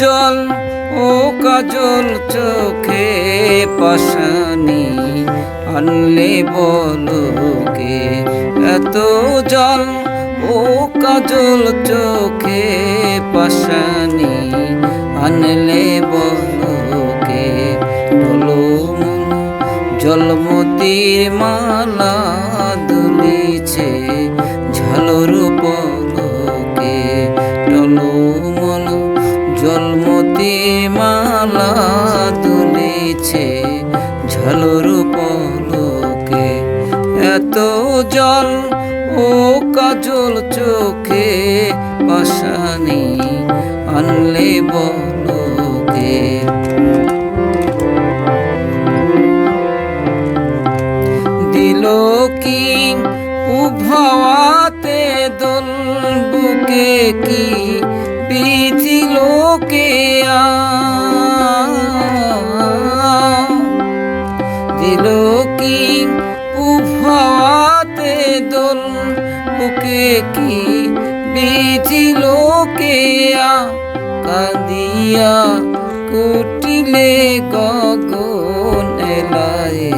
জল ও কাজল চোখে পাশানি আনলে বলকে এত জল ও কাজল চোখে পাশানি আনলে বলকে জলমতির মালা দুলিছে ঝালর পলকে টলমল জলমতির মালা দুলিছে ঝালর পলকে এত জল ও কাজল চোখে পাশানি আনলে বলকে দিল কি উভাওয়াতে দোল বুকে কি বিধিল কে দিল কি উভাওয়াতে দোল বুকে কি বিধিল কে কাঁদিয়া কুটিলে গগন এলায়ে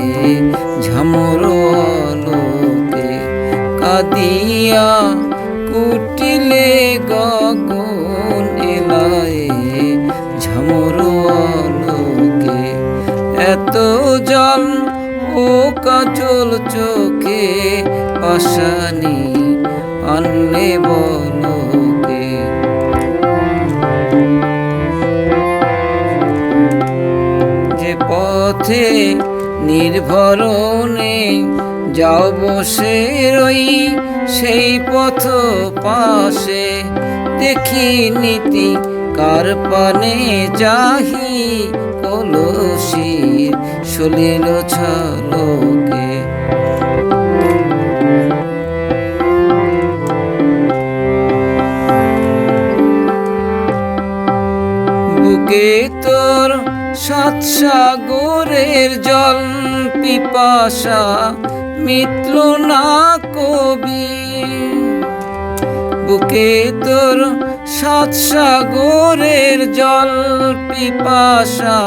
ঝামর আলোকে কাঁদিয়া কুটিলে গগন এলায়ে ঝামর আলোকে এত জল ও কাজল চোখে পাশানি আনলে বলকে যে পথে নির্ভরণে যাও বসে রই সেই পথ পাশে দেখি নীতি কার পানে যাহি কলসির সলিল ছলকে বুকে তোর সাত সাগরের জল পিপাসা মিটল না কবি বুকে তোর সাত সাগরের জল পিপাসা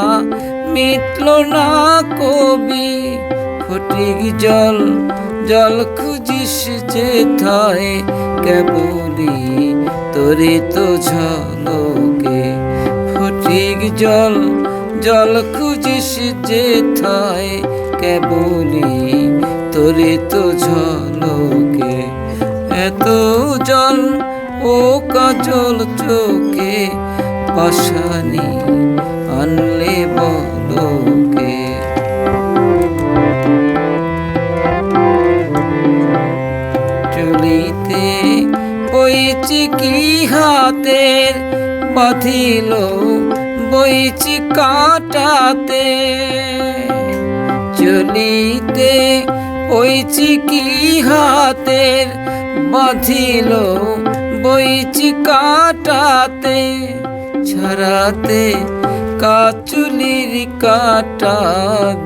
মিটল না কবি ফটিক জল জল খুঁজিস যেথায় কেবলি তোরে তো ঝলকে ফটিক জল জল খুঁজিস যেথায় কেবলি তোরে তো ঝলকে এত জল ও কাজল চোখে পাশানি আনলে বলকে চলিতে বইছি কি হাতের বাঁধিল বইছি কাটাতে চলিতে বইছি কি হাতের বাঁধিল বইছি কাটাতে ছাড়াতে কাচুলির কাটা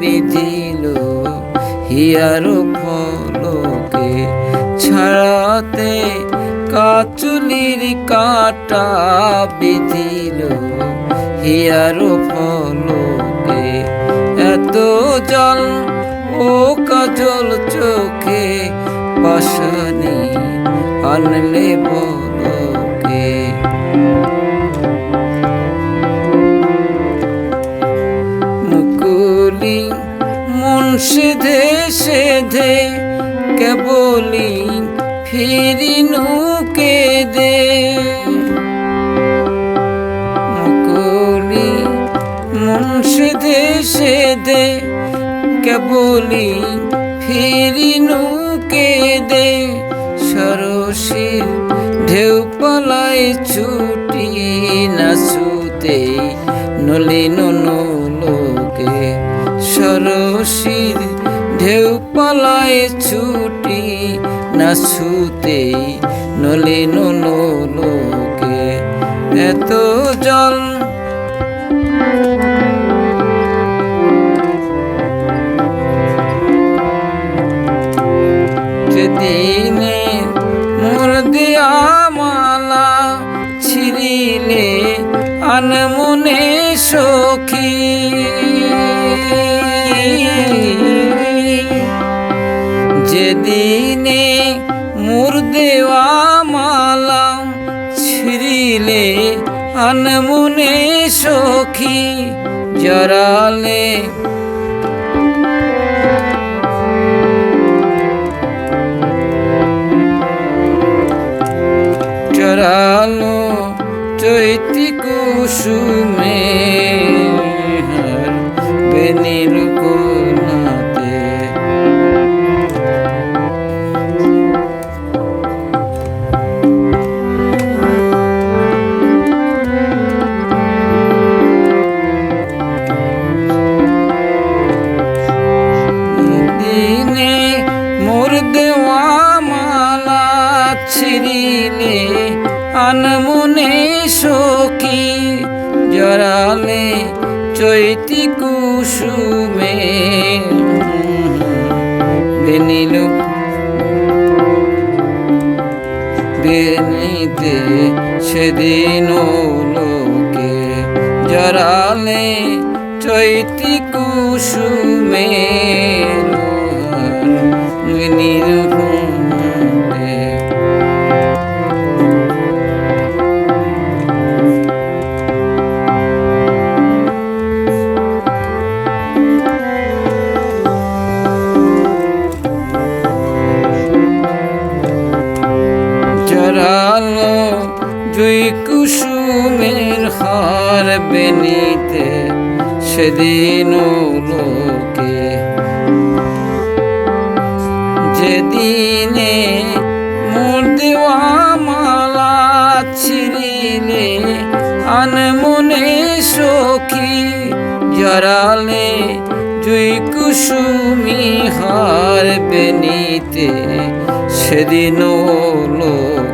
বিধিল হিয়ার ফলকে ছাড়াতে কাচুলির কাটা বিধিল হিয়ার ফলকে এত জল ও কাজল চোখে পাশানি আনলে বলকে মুকুলি মন সেধে সেধে কেবলি ফিরিনুকে দে মুকুলি মন সেধে সেধে কেবলি ফিরিনুকে দে সরসীর ঢেউ পালায় ছুটি নাচুতে নলিন লোকে সরসীর ঢেউ পালায় ছুটি নাচুতে নলিন লোকে এত জল যেদিনে মোর দেয়া মালা ছিঁড়িলে আনমো দেওয়া মালা ছিঁড়িলে আনমনে সখী জড়ালে জড়ালো চৈতি কুসুমে বেনির কোনাতে দিনে মোর দেওয়া মালা ছিঁড়িলে আনমনে সখী জড়ালে চৈতি কুসুমে বেনিল বেনিতে সেদিন লোকে জড়ালে চৈতি কুসুমে বেনিল জড়ালো জুই কুসুমের হার বেনিতে সেদিন লোকে যেদিনে মোর দেওয়া মালা ছিঁড়িলে আনমনে সখী জড়ালে জুই কুসুমি হার বেনিতে সেদিন লোকে